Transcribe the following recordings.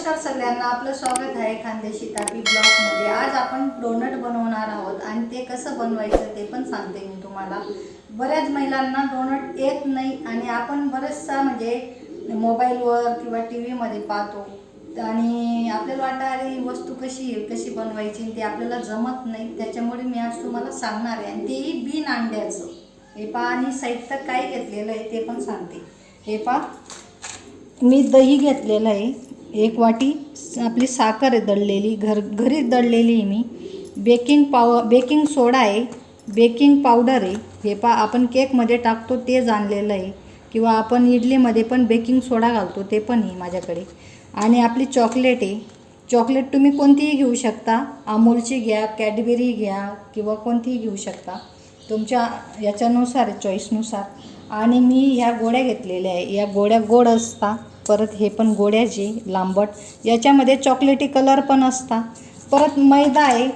नमस्कार सगळ्यांना, आपलं स्वागत आहे खानदेशी तापी ब्लॉगमध्ये। आज आपण डोनट बनवणार आहोत आणि ते कसं बनवायचं ते पण सांगते मी तुम्हाला। बऱ्याच महिलांना डोनट येत नाही आणि आपण बरेचसा म्हणजे मोबाईलवर किंवा टीव्हीमध्ये पाहतो आणि आपल्याला वाटतं अरे वस्तू कशी बनवायची ते आपल्याला जमत नाही। त्याच्यामुळे मी आज तुम्हाला सांगणार आहे आणि तेही बिन अंड्याचं। हे पहा आणि साहित्य काय घेतलेलं आहे ते पण सांगते। हे पहा, मी दही घेतलेलं आहे, एक वाटी आपली साखर आहे दळलेली, घरीच दळलेली आहे मी, बेकिंग सोडा आहे, बेकिंग पावडर आहे। हे पहा आपण केकमध्ये टाकतो ते आणलेलं आहे किंवा आपण इडलीमध्ये पण बेकिंग सोडा घालतो ते पण आहे माझ्याकडे। आणि आपली चॉकलेट आहे, चॉकलेट तुम्ही कोणतीही घेऊ शकता, अमूलची घ्या, कॅडबरी घ्या किंवा कोणतीही घेऊ शकता तुमच्या याच्यानुसार, चॉईसनुसार। आणि मी ह्या गोळ्या घेतलेल्या आहे, या गोळ्या गोड असतात, परत हे पण गोळ्याची लांबट, याच्यामध्ये चॉकलेटी कलर पण असता। परत मैदा आहे,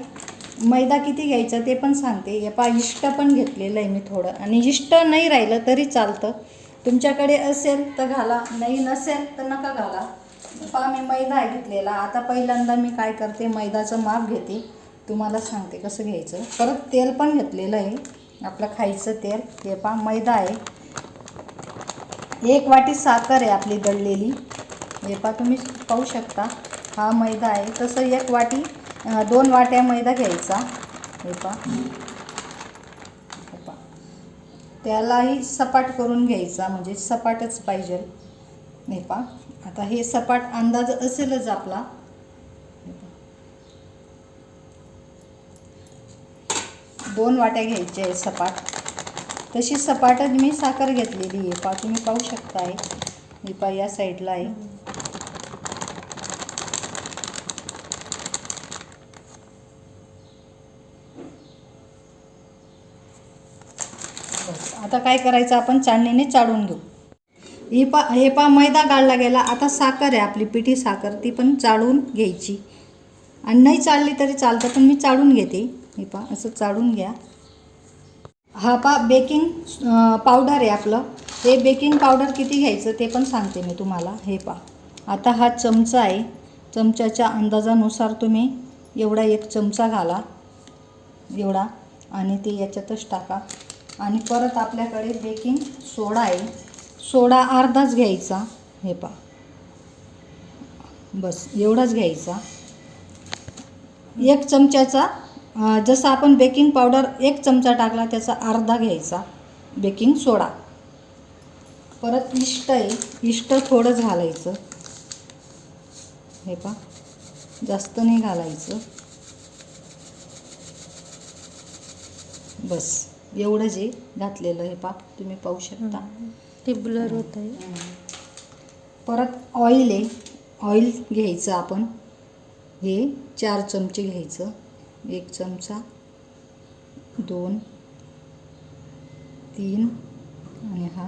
मैदा किती घ्यायचा ते पण सांगते। हे पहा इष्ट पण घेतलेलं आहे मी थोडं, आणि इष्ट नाही राहिलं तरी चालतं, तुमच्याकडे असेल तर घाला, नाही नसेल तर नका घाला। पहा मी मैदा घेतलेला। आता पहिल्यांदा मी काय करते, मैदाचं माप घेते, तुम्हाला सांगते कसं घ्यायचं। परत तेल पण घेतलेलं आहे, आपलं खायचं तेल। हे पहा मैदा आहे, एक वाटी साखर आहे आपली दळलेली। हे पहा तुम्ही पाहू शकता, हा मैदा आहे। तसं एक वाटी 2 वाट्या मैदा घ्यायचा। हे पहा, त्यालाही सपाट करून घ्यायचा, म्हणजे सपाटच पाहिजे। हे पहा, आता हे सपाट अंदाज असेलच आपला। 2 वाट्या घ्यायच्या आहे सपाट, तशी सपाटच मी साखर घेतलेली आहे। पहा तुम्ही पाहू शकता आहे, ही पहा या साईडला आहे। बस आता काय करायचं, आपण चाळणीने चाळून घेऊ। हे पहा मैदा गाळला गेला। आता साखर आहे आपली पिठी साखर, ती पण चाळून घ्यायची, आणि नाही चाळली तरी चालतं पण मी चाळून घेते। हे पहा असं चाळून घ्या। हा पहा बेकिंग पावडर आहे आपलं, हे बेकिंग पावडर किती घ्यायचं ते पण सांगते मी तुम्हाला। हे पहा, आता हा चमचा आहे, चमच्याच्या अंदाजानुसार तुम्ही एवढा एक चमचा घाला, एवढा, आणि ते याच्यातच टाका। आणि परत आपल्याकडे बेकिंग सोडा आहे, सोडा अर्धाच घ्यायचा। हे पहा, बस एवढाच घ्यायचा, एक चमच्याचा। जसं आपण बेकिंग पावडर 1 चमचा टाकला त्याचा अर्धा घ्यायचा बेकिंग सोडा। परत इष्ट आहे, इष्ट थोडंच घालायचं। हे पहा, जास्त नाही घालायचं, बस एवढं जे घातलेलं। हे पहा तुम्ही पाहू शकता, ते ब्लर होत आहे। परत ऑइल आहे, ऑइल घ्यायचं आपण, हे 4 चमचे घ्यायचं, 1 चमचा, 2, 3 आणि हा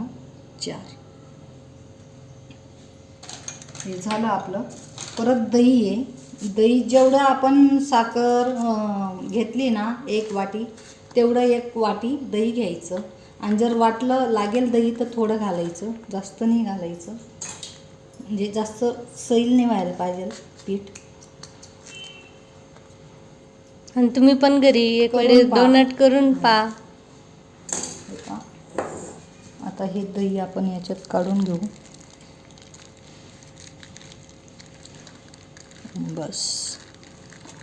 4। हे झालं आपलं। परत दही आहे, दही जेवढं आपण साखर घेतली ना 1 वाटी, तेवढं 1 वाटी दही घ्यायचं। आणि जर वाटलं लागेल दही तर थोडं घालायचं, जास्त नाही घालायचं, म्हणजे जास्त सैल नाही व्हायला पाहिजे पीठ। आणि तुम्ही पण घरी एक वेळेस डोनट करून पहा। आता हे दही आपण याच्यात काढून घेऊ, बस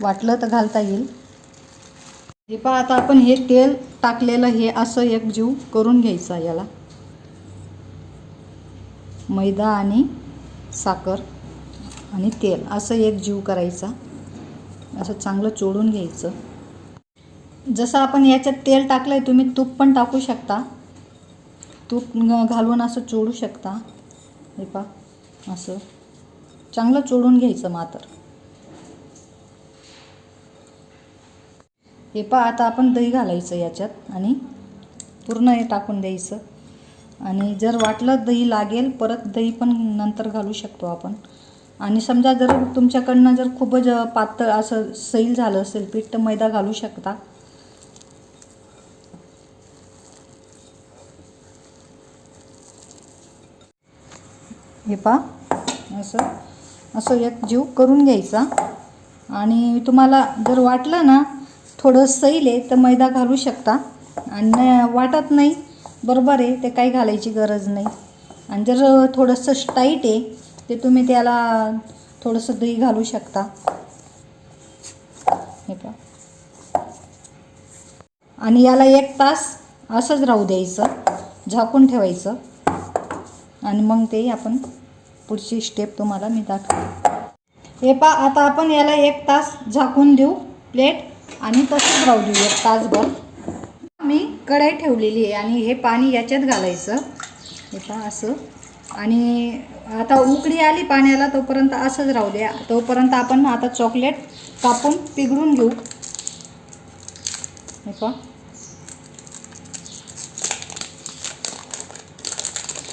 वाटलं तर घालता येईल। हे पहा, आता आपण हे तेल टाकलेलं हे असं एकजीव करून घ्यायचं, याला मैदा आणि साखर आणि तेल असं एकजीव करायचा, असं चांगलं चोळून घ्यायचं। जसं आपण याच्यात तेल टाकलंय, तुम्ही तूप पण टाकू शकता, तूप घालून असं चोळू शकता। हे पहा असं चांगलं चोळून घ्यायचं मात्र। हे पहा, आता आपण दही घालायचं याच्यात आणि पूर्ण हे टाकून द्यायचं। आणि जर वाटलं दही लागेल परत दही पण नंतर घालू शकतो आपण। आणि समजा जर तुमच्याकडनं जर खूपच पातळ असं सैल झालं असेल पीठ तर मैदा घालू शकता। हे पहा असं, असं एक जीव करून घ्यायचा. आणि तुम्हाला जर वाटलं ना थोडं सैल आहे तर मैदा घालू शकता, आणि वाटत नाही बरोबर आहे ते काही घालायची गरज नाही. आणि जर थोडंसं टाईट आहे ते तुम्ही त्याला थोडंसं दही घालू शकता. हे पहा. आणि याला 1 तास असंच राहू द्यायचं, झाकून ठेवायचं. आणि मग ते आपण पुढची स्टेप तुम्हाला मी दाखवते. हे पहा, आता आपण याला 1 तास झाकून देऊ प्लेट, आणि तसंच राहू देऊ 1 तासभर. मी कढई ठेवलेली आहे आणि हे पाणी याच्यात घालायचं. हे पहा असं. आणि आता उकळी आली पाण्याला तोपर्यंत असंच राहू द्या. तोपर्यंत आपण आता चॉकलेट कापून पिघळून घेऊ. हे पहा.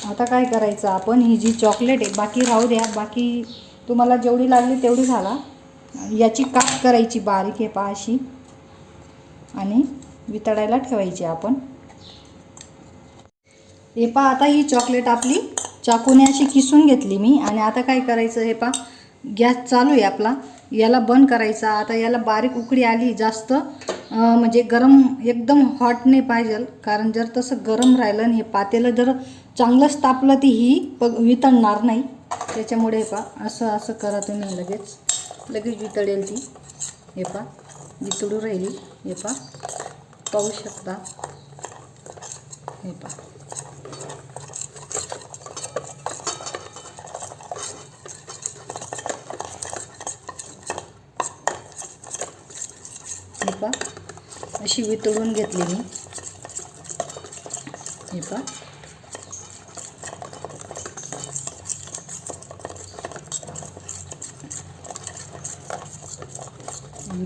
आता काय करायचं, आपण ही जी चॉकलेट आहे बाकी राहू द्या, बाकी तुम्हाला जेवढी लागली तेवढी घाला. याची काप करायची बारीक, हे पहा अशी, आणि वितळायला ठेवायची आपण. हे पहा, आता ही चॉकलेट आपली चाकूने अशी किसून घेतली मी. आणि आता काय करायचं, हे पहा गॅस चालू आहे आपला, याला बंद करायचा. आता याला बारीक उकळी आली, जास्त म्हणजे गरम एकदम हॉट नाही पाहिजे, कारण जर तसं गरम राहिलं आणि हे पातेलं जर चांगलंच तापलं ती ही वितळणार नाही. त्याच्यामुळे हे पहा असं असं करा तुम्ही, लगेच वितळेल ती. हे पहा वितळू राहिली. हे पहा, पाहू शकता. हे पहा. हे पहा अशी वितळून घेतली मी. हे पहा.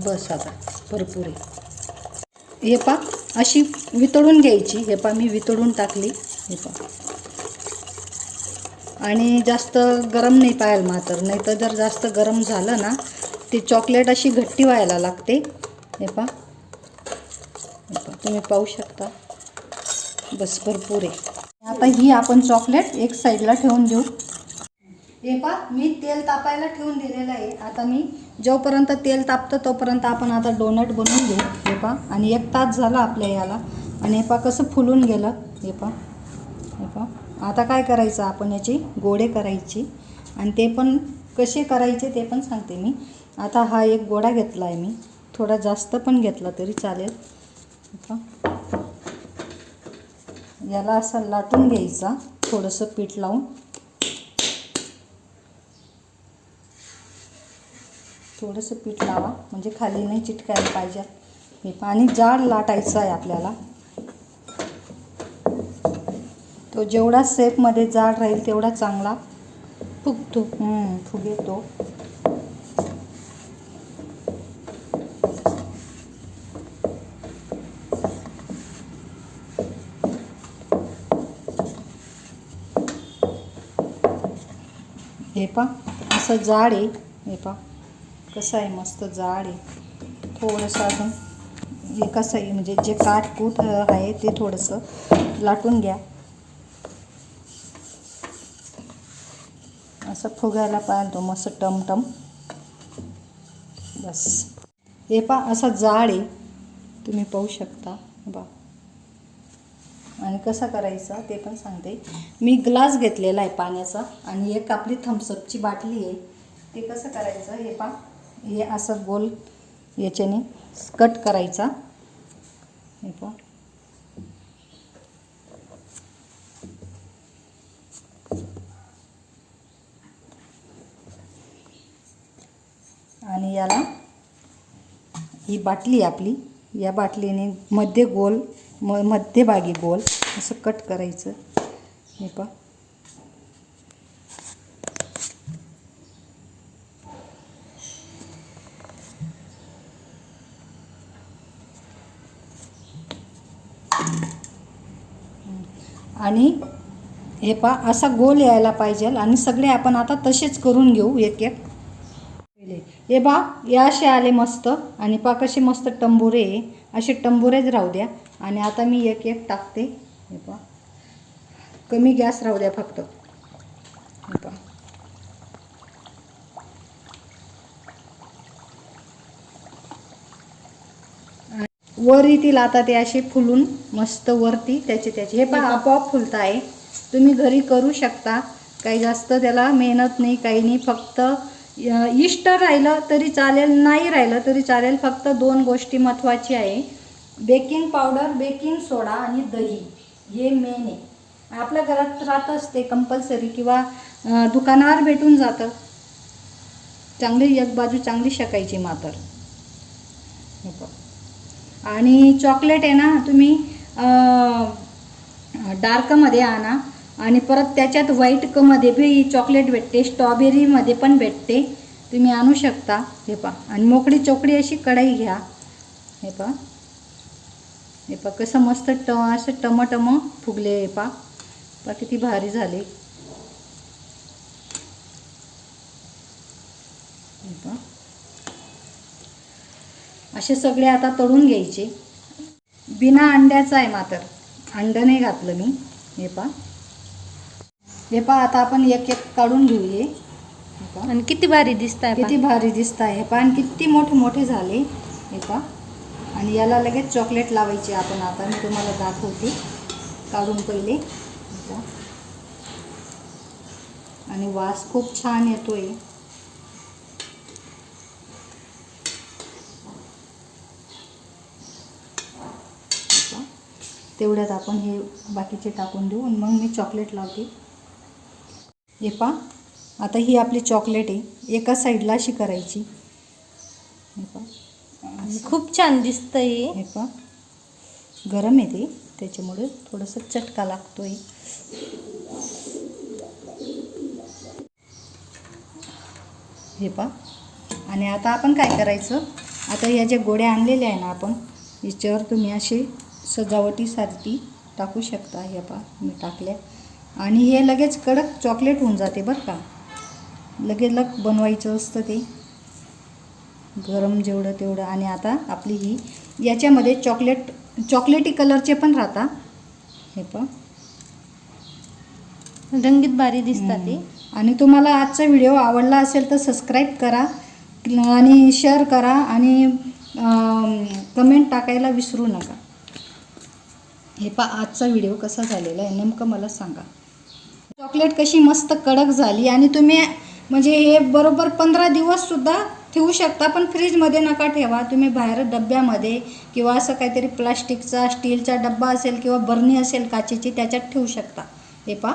बस आता भरपूर आहे. हे पहा अशी वितळून घ्यायची. हे पहा मी वितळून टाकली. हे पहा. आणि जास्त गरम नाही पाहिजे मात्र, नाही तर जर जास्त गरम झालं ना ती चॉकलेट अशी घट्टी व्हायला लागते. हे पहा. तुम्ही पाहू शकता. बस भरपूर आहे. आता ही आपण चॉकलेट एक साईडला ठेवून देऊ. हे पहा मी तेल तापायला ठेवून दिलेलं आहे. आता मी जोपर्यंत तेल तापतं तोपर्यंत आपण आता डोनट बनवून घेऊ. हे पहा. आणि 1 तास झाला आपल्या याला. आणि हे पहा कसं फुलून गेलं. हे पहा. हे पहा. आता काय करायचं, आपण याची गोळे करायची, आणि ते पण कसे करायचे ते पण सांगते मी. आता हा एक गोळा घेतला आहे मी, थोडा जास्त पण घेतला तरी चालेल. हे पहा. याला असं लाटून घ्यायचा, थोडंसं पीठ लावून. थोडंसं पीठ लावा म्हणजे खाली नाही चिटकायला पाहिजे. हे पहा. आणि जाड लाटायचं आहे आपल्याला. तो जेवढा शेपमध्ये जाड राहील तेवढा चांगला फुगतो. फुगेतो. हे पहा असं जाड आहे. हे पहा कसं आहे, मस्त जाड आहे. थोडंसं अजून हे कसं आहे, म्हणजे जे काटकूट आहे ते थोडंसं लाटून घ्या. असं फुगायला पाहिजे तो मस्त टमटम. बस. हे पहा असा जाड आहे, तुम्ही पाहू शकता. बा. आणि कसा करायचा ते पण सांगते. मी ग्लास घेतलेला आहे पाण्याचा, आणि एक आपली थम्सअपची बाटली आहे. ते कसं करायचं, हे पहा हे असं गोल याच्याने कट करायचा. हे पहा. आणि याला ही बाटली आपली, या बाटलीने मध्ये गोल मध्यभागी गोल असं कट करायचं. हे पहा. आणि हे पहा असा गोल यायला पाहिजे. आणि सगळे आपण आता तसेच करून घेऊ एक एक. हे पहा हे असे आले मस्त. आणि पहा कसे मस्त टंबुरे, असे टंबुरेच राहू द्या. आणि आता मी एक एक टाकते. हे पहा कमी गॅस राहू द्या फक्त. हे पहा वर येतील आता ते असे फुलून मस्त वरती त्याचे हे पण आपोआप फुलत आहे. तुम्ही घरी करू शकता. काही जास्त त्याला मेहनत नाही, काही नाही. फक्त इष्ट राहिलं तरी चालेल, नाही राहिलं तरी चालेल. फक्त 2 गोष्टी महत्त्वाची आहे. बेकिंग पावडर, बेकिंग सोडा आणि दही, हे मेन आहे. आपल्या घरात राहतच ते कंपल्सरी, किंवा दुकानावर भेटून जातं. चांगली एक बाजू चांगली शेकायची मात्र. आणि चॉकलेट आहे ना, तुम्ही डार्कमध्ये आणा आणि परत त्याच्यात व्हाईटमध्ये बी चॉकलेट भेटते, स्ट्रॉबेरीमध्ये पण भेटते, तुम्ही आणू शकता. हे पहा. आणि मोकळी चोकडी अशी कढई घ्या. हे पहा, हे पहा कसं मस्त असं टमटम फुगले. हे पहा किती भारी झाले. हे पहा असे सगळे आता तळून घ्यायचे. बिना अंड्याचा आहे मात्र, अंडं नाही घातलं मी. हे पहा, हे पहा आता आपण एक एक काढून घेऊये. आणि किती भारी दिसत आहे, किती भारी दिसत आहे. हे पहा, आणि किती मोठे मोठे झाले. हे पहा. आणि याला लगेच चॉकलेट लावायचे आपण. आता मी तुम्हाला दाखवते काढून पहिले. आणि वास खूप छान येतोय. तेवढ्यात आपण हे बाकीचे टाकून देऊ आणि मग मी चॉकलेट लावते. हे पहा, आता ही आपली चॉकलेट आहे, एका साईडला अशी करायची. हे पहा, खूप छान दिसतंय. हे पहा, गरम आहे ते, त्याच्यामुळे थोडंसं चटका लागतोय. हे पहा. आणि आता आपण काय करायचं, आता ह्या ज्या गोळ्या आणलेल्या आहे ना आपण, याच्यावर तुम्ही असे सजावटीसाठी टाकू शकता. हे पहा, मी टाकल्या. आणि हे लगेच कडक चॉकलेट होऊन जाते बरं का. लगेच बनवायचं असतं ते, गरम जेवढं तेवढं. आणि आता आपली ही याच्यामध्ये चॉकलेटी कलरचे पण राहतात. हे पहा, रंगीत भारी दिसतात ते. आणि तुम्हाला आजचा व्हिडिओ आवडला असेल तर सबस्क्राईब करा आणि शेअर करा आणि कमेंट टाकायला विसरू नका. हे पहा, आजचा व्हिडिओ कसा झालेला आहे नेमकं मला सांगा. चॉकलेट कशी मस्त कडक झाली. आणि तुम्ही म्हणजे हे बरोबर 15 दिवससुद्धा ठेवू शकता. पण फ्रीजमध्ये नका ठेवा, तुम्ही बाहेर डब्यामध्ये किंवा असं काहीतरी प्लास्टिकचा स्टीलचा डब्बा असेल किंवा बरणी असेल काचेची, त्याच्यात ठेवू शकता. हे पहा,